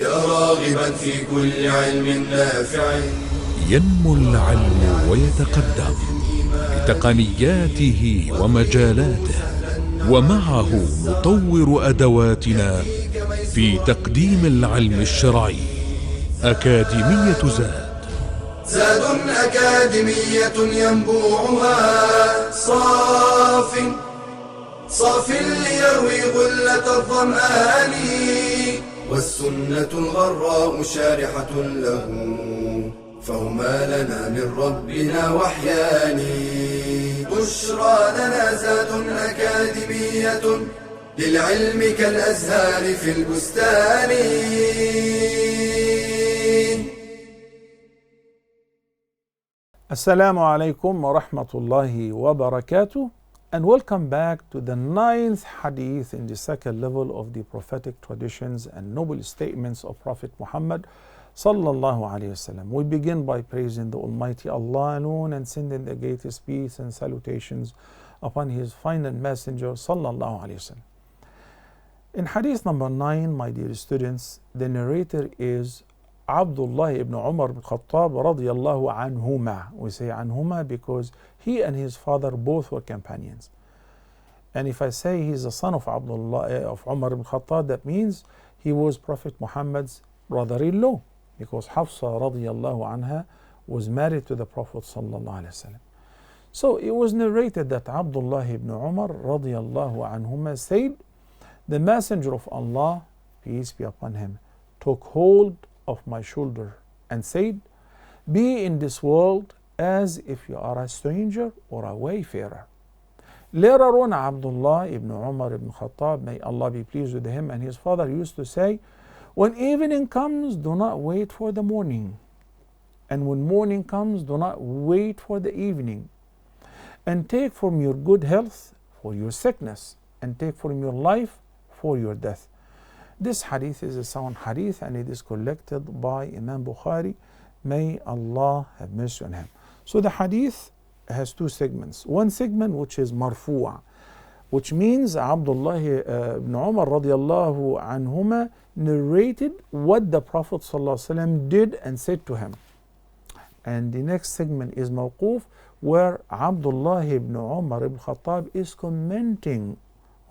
يا راغبا في كل علم نافع. ينمو العلم ويتقدم بتقنياته ومجالاته، ومعه نطور أدواتنا في تقديم العلم الشرعي. أكاديمية زاد أكاديمية ينبوعها صاف ليروي غلة الظمآن، والسنة الغراء شارحة له، فهما لنا من ربنا وحيان. بشرى لنا زاد أكاديمية للعلم كالأزهار في البستان. Assalamu alaikum wa rahmatullahi wa barakatuh, and welcome back to the 9th hadith in the second level of the prophetic traditions and noble statements of Prophet Muhammad sallallahu alayhi wasallam. We begin by praising the Almighty Allah alone and sending the greatest peace and salutations upon His final messenger sallallahu alayhi wasallam. In hadith number 9, my dear students, the narrator is Abdullah ibn Umar ibn Khattab radiyallahu anhuma. We say anhuma because he and his father both were companions. And if I say he's the son of Umar ibn Khattab, that means he was Prophet Muhammad's brother-in-law, because Hafsa radiyallahu anha was married to the Prophet sallallahu alaihi wasallam. So it was narrated that Abdullah ibn Umar radiyallahu anhuma said, the Messenger of Allah, peace be upon him, took hold of my shoulder and said, be in this world as if you are a stranger or a wayfarer. Later on, Abdullah ibn Umar ibn Khattab, may Allah be pleased with him, and his father used to say, when evening comes, do not wait for the morning. And when morning comes, do not wait for the evening. And take from your good health for your sickness, and take from your life for your death. This hadith is a sound hadith, and it is collected by Imam Bukhari. May Allah have mercy on him. So the hadith has two segments. One segment which is marfu'a, which means Abdullah ibn Umar radiyallahu anhuma narrated what the Prophet sallallahu alaihi wasallam did and said to him. And the next segment is mawquf, where Abdullah ibn Umar ibn Khattab is commenting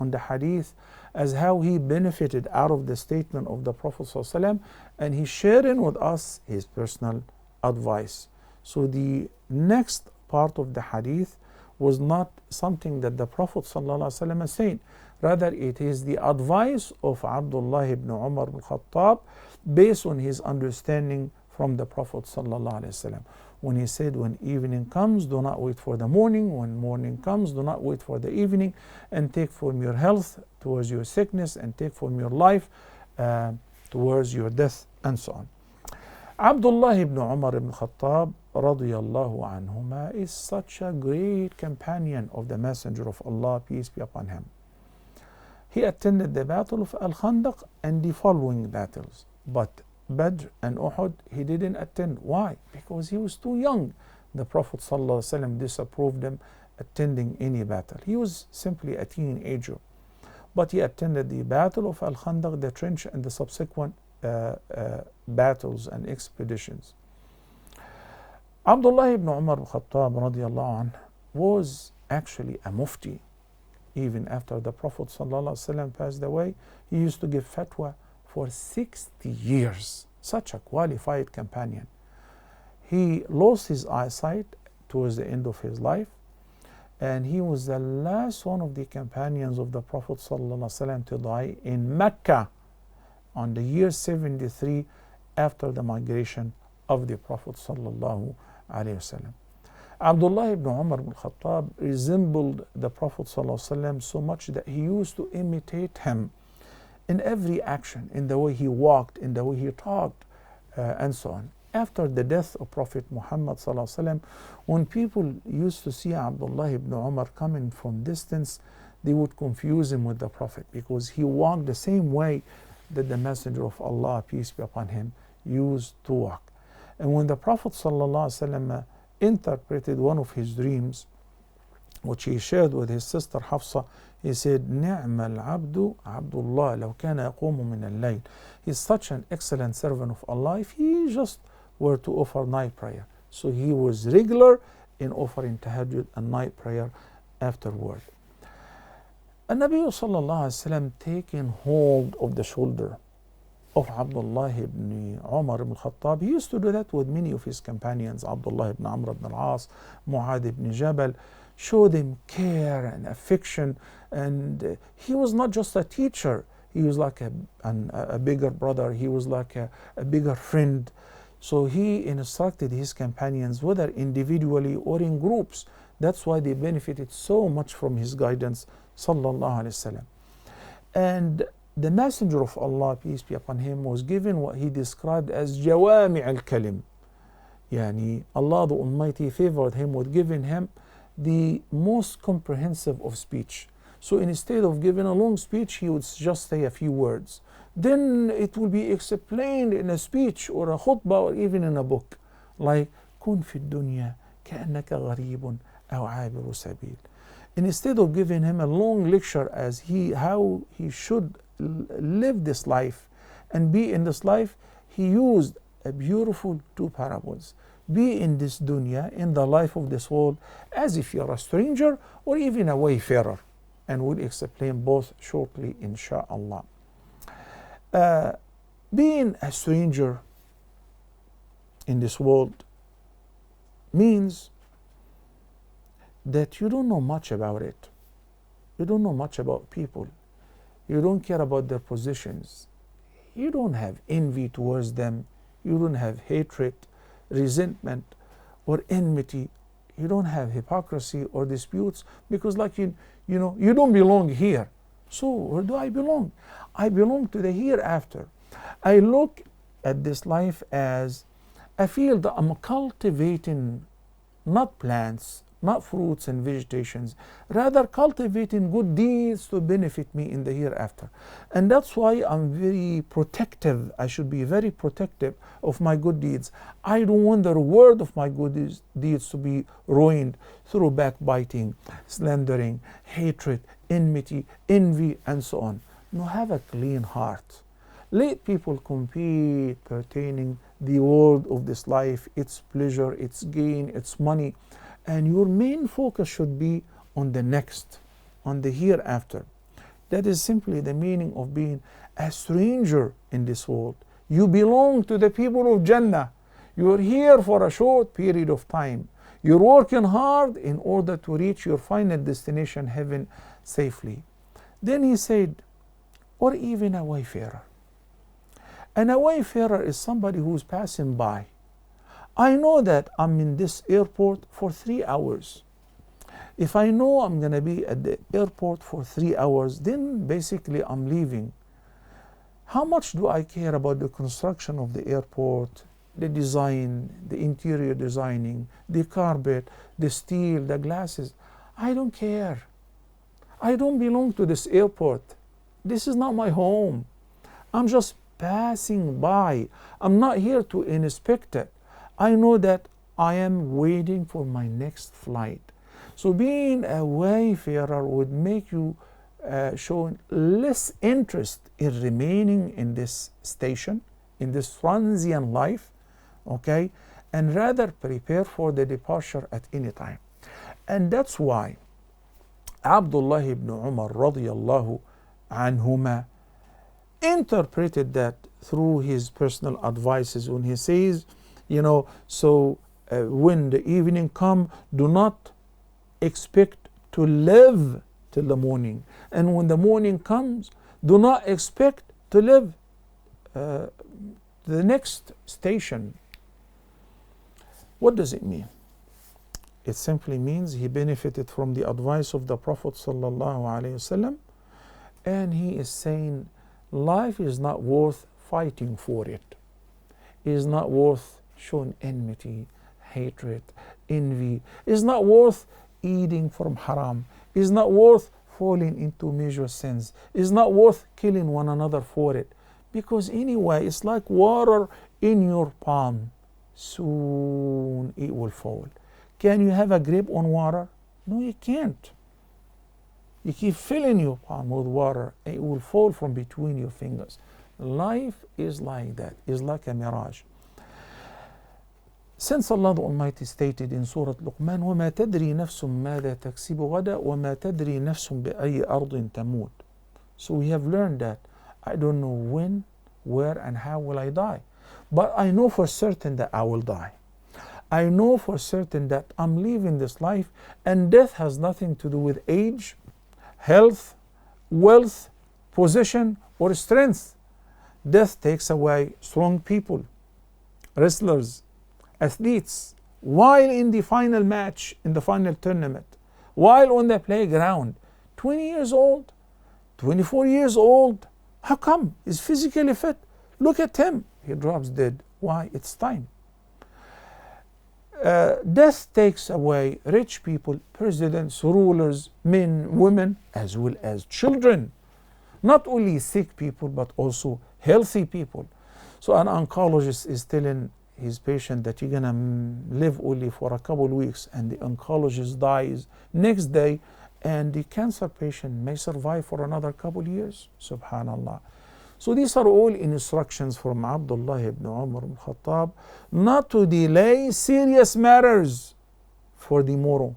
on the hadith as how he benefited out of the statement of the Prophet ﷺ, and he's sharing with us his personal advice. So the next part of the hadith was not something that the Prophet ﷺ is saying, rather it is the advice of Abdullah ibn Umar ibn Khattab based on his understanding from the Prophet ﷺ. When he said, when evening comes, do not wait for the morning. When morning comes, do not wait for the evening. And take from your health towards your sickness, and take from your life towards your death, and so on. Abdullah ibn Umar ibn Khattab radiyallahu anhuma is such a great companion of the Messenger of Allah, peace be upon him. He attended the battle of Al-Khandaq and the following battles. But Badr and Uhud, he didn't attend. Why? Because he was too young. The Prophet ﷺ disapproved him attending any battle. He was simply a teenager. But he attended the battle of Al-Khandaq, the trench, and the subsequent battles and expeditions. Abdullah ibn Umar ibn Khattab radiallahu anh was actually a mufti. Even after the Prophet ﷺ passed away, he used to give fatwa for 60 years. Such a qualified companion. He lost his eyesight towards the end of his life, and he was the last one of the companions of the Prophet ﷺ to die in Mecca on the year 73 after the migration of the Prophet ﷺ. Abdullah ibn Umar ibn Khattab resembled the Prophet ﷺ so much that he used to imitate him in every action, in the way he walked, in the way he talked, and so on. After the death of Prophet Muhammad ﷺ, when people used to see Abdullah ibn Umar coming from distance, they would confuse him with the Prophet, because he walked the same way that the Messenger of Allah, peace be upon him, used to walk. And when the Prophet ﷺ interpreted one of his dreams, which he shared with his sister Hafsa. He said, نعم العبد عبد الله لو كان يقوم من الليل. He's such an excellent servant of Allah if he just were to offer night prayer. So he was regular in offering tahajjud and night prayer afterward. And Nabi sallallahu alayhi wa sallam taking hold of the shoulder of Abdullah ibn Umar ibn Khattab. He used to do that with many of his companions, Abdullah ibn Amr ibn al-As, Mu'adh ibn Jabal, show them care and affection. And he was not just a teacher, he was like a bigger brother, he was like a bigger friend. So he instructed his companions, whether individually or in groups. That's why they benefited so much from his guidance, sallallahu alaihi wasallam. And the Messenger of Allah, peace be upon him, was given what he described as jawami' al-kalim. Yani Allah the Almighty favored him with giving him the most comprehensive of speech. So instead of giving a long speech, he would just say a few words. Then it will be explained in a speech or a khutbah or even in a book. Like, كن في الدنيا كأنك غريب أو عابر سبيل. Instead of giving him a long lecture as how he should live this life and be in this life, he used a beautiful two parables. Be in this dunya, in the life of this world, as if you're a stranger or even a wayfarer. And we'll explain both shortly, insha'Allah. Being a stranger in this world means that you don't know much about it. You don't know much about people. You don't care about their positions. You don't have envy towards them. You don't have hatred, resentment, or enmity. You don't have hypocrisy or disputes because, like you don't belong here. So where do I belong? I belong to the hereafter. I look at this life as a field that I'm cultivating, not plants, not fruits and vegetations, rather cultivating good deeds to benefit me in the hereafter. And that's why I'm very protective. I should be very protective of my good deeds. I don't want the reward of my good deeds to be ruined through backbiting, slandering, hatred, enmity, envy, and so on. No, have a clean heart. Let people compete pertaining the world of this life, its pleasure, its gain, its money. And your main focus should be on the next, on the hereafter. That is simply the meaning of being a stranger in this world. You belong to the people of Jannah. You are here for a short period of time. You're working hard in order to reach your final destination, heaven, safely. Then he said, or even a wayfarer. And a wayfarer is somebody who's passing by. I know that I'm in this airport for 3 hours. If I know I'm going to be at the airport for 3 hours, then basically I'm leaving. How much do I care about the construction of the airport, the design, the interior designing, the carpet, the steel, the glasses? I don't care. I don't belong to this airport. This is not my home. I'm just passing by. I'm not here to inspect it. I know that I am waiting for my next flight. So being a wayfarer would make you show less interest in remaining in this station, in this transient life, okay, and rather prepare for the departure at any time. And that's why Abdullah ibn Umar radiyallahu anhuma interpreted that through his personal advices when he says, when the evening come, do not expect to live till the morning. And when the morning comes, do not expect to live the next station. What does it mean? It simply means he benefited from the advice of the Prophet sallallahu alaihi wasallam, and he is saying life is not worth fighting for it. It is not worth showing enmity, hatred, envy. It's not worth eating from haram. It's not worth falling into major sins. It's not worth killing one another for it. Because anyway, it's like water in your palm. Soon it will fall. Can you have a grip on water? No, you can't. You keep filling your palm with water, and it will fall from between your fingers. Life is like that, is like a mirage. Since Allah the Almighty stated in Surah Luqman, وَمَا تَدْرِي نَفْسٌ مَاذَا تَكْسِبُ غَدًا وَمَا تَدْرِي نَفْسٌ بِأَيِّ أَرْضٍ تَمُوتُ. So we have learned that I don't know when, where, and how will I die. But I know for certain that I will die. I know for certain that I'm leaving this life, and death has nothing to do with age, health, wealth, position, or strength. Death takes away strong people, wrestlers, athletes, while in the final match, in the final tournament, while on the playground, 20 years old, 24 years old. How come? He's physically fit. Look at him. He drops dead. Why? It's time. Death takes away rich people, presidents, rulers, men, women, as well as children. Not only sick people, but also healthy people. So an oncologist is telling his patient that you're gonna live only for a couple of weeks, and the oncologist dies next day, and the cancer patient may survive for another couple of years. Subhanallah. So these are all instructions from Abdullah ibn Umar ibn Khattab not to delay serious matters for tomorrow,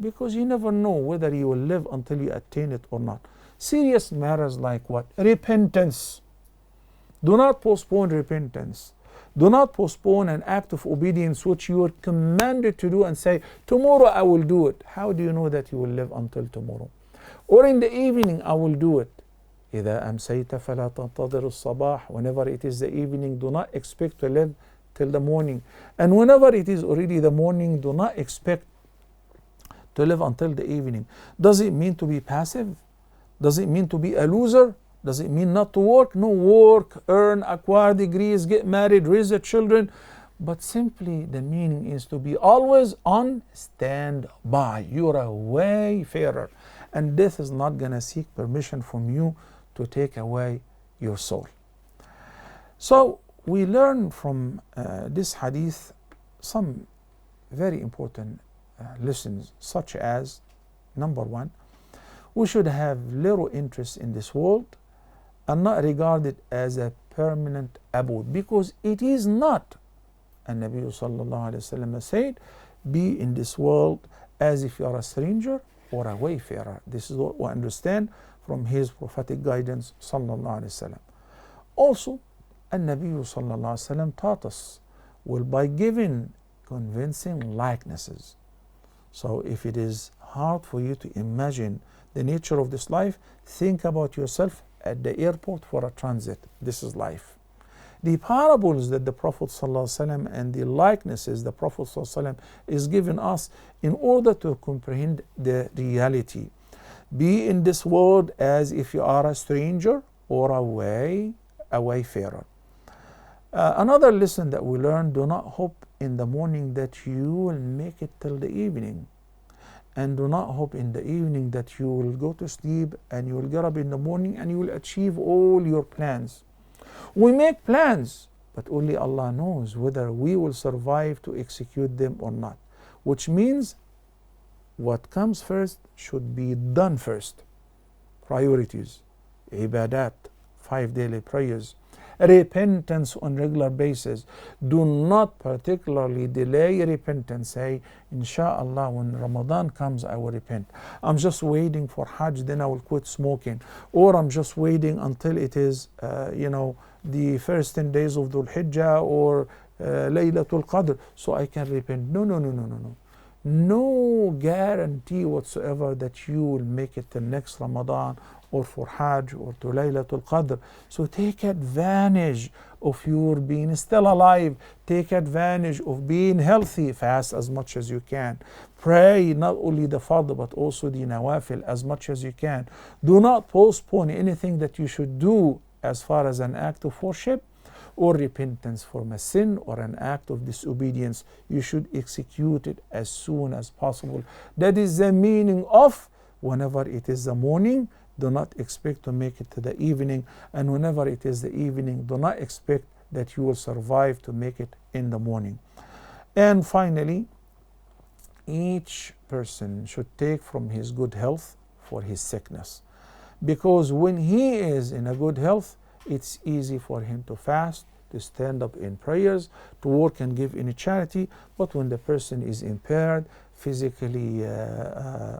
because you never know whether you will live until you attain it or not. Serious matters like what? Repentance. Do not postpone repentance. Do not postpone an act of obedience which you are commanded to do and say, tomorrow I will do it. How do you know that you will live until tomorrow? Or in the evening I will do it. إذا أمسيت فلا تنتظر الصباح. Whenever it is the evening, do not expect to live till the morning. And whenever it is already the morning, do not expect to live until the evening. Does it mean to be passive? Does it mean to be a loser? Does it mean not to work? No, work, earn, acquire degrees, get married, raise the children. But simply the meaning is to be always on standby. You're a wayfarer. And death is not going to seek permission from you to take away your soul. So we learn from this hadith some very important lessons, such as, number one, we should have little interest in this world and not regard it as a permanent abode, because it is not. And Nabi sallallahu alayhi wa sallam said, be in this world as if you are a stranger or a wayfarer. This is what we understand from his prophetic guidance sallallahu alayhi wa sallam. Also, Nabi sallallahu alayhi wa sallam taught us, well, by giving convincing likenesses. So if it is hard for you to imagine the nature of this life, think about yourself at the airport for a transit. This is life. The parables that the Prophet ﷺ and the likenesses the Prophet ﷺ is giving us in order to comprehend the reality. Be in this world as if you are a stranger or a wayfarer. Another lesson that we learn, do not hope in the morning that you will make it till the evening. And do not hope in the evening that you will go to sleep and you will get up in the morning and you will achieve all your plans. We make plans, but only Allah knows whether we will survive to execute them or not. Which means what comes first should be done first. Priorities, ibadat, 5 daily prayers, repentance on regular basis. Do not particularly delay repentance. Say, Insha'Allah, when Ramadan comes, I will repent. I'm just waiting for Hajj, then I will quit smoking. Or I'm just waiting until it is, the first 10 days of Dhul Hijjah or Laylatul Qadr, so I can repent. No. No guarantee whatsoever that you will make it till next Ramadan or for Hajj or to Laylatul Qadr. So take advantage of your being still alive. Take advantage of being healthy. Fast as much as you can. Pray not only the fard but also the nawafil as much as you can. Do not postpone anything that you should do as far as an act of worship or repentance from a sin or an act of disobedience. You should execute it as soon as possible. That is the meaning of whenever it is the morning, do not expect to make it to the evening, and whenever it is the evening, do not expect that you will survive to make it in the morning. And finally, each person should take from his good health for his sickness. Because when he is in a good health, it's easy for him to fast, to stand up in prayers, to work and give in charity. But when the person is impaired, physically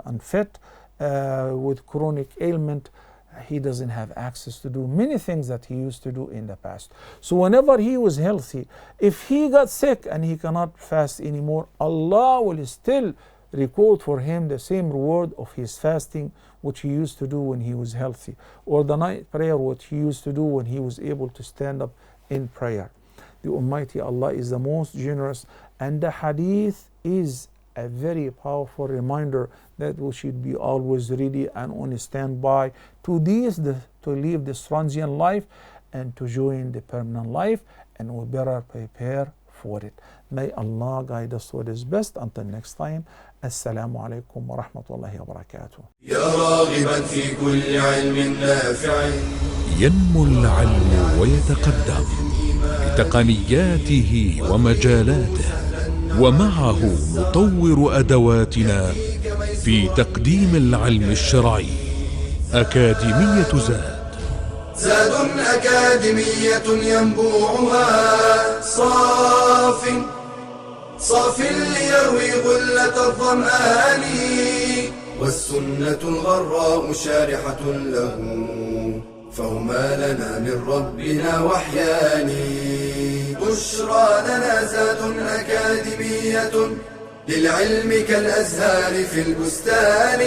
unfit, with chronic ailment, he doesn't have access to do many things that he used to do in the past. So whenever he was healthy, if he got sick and he cannot fast anymore, Allah will still record for him the same reward of his fasting which he used to do when he was healthy, or the night prayer what he used to do when he was able to stand up in prayer. The Almighty Allah is the most generous, and the Hadith is a very powerful reminder that we should be always ready and on standby to live this transient life and to join the permanent life, and we better prepare for it. May Allah guide us to what is best. Until next time, Assalamu alaikum wa rahmatullahi wa barakatuh. يا راغبا في كل علم نافع ينمو العلم ويتقدم بتقنياته ومجالاته، ومعه نطور أدواتنا في تقديم العلم الشرعي. أكاديمية زاد أكاديمية ينبوعها صاف ليروي غلة الظمآن، والسنة الغراء شارحة له، فهما لنا من ربنا وحيان. بشرى لنا زاد أكاديمية للعلم كالأزهار في البستان.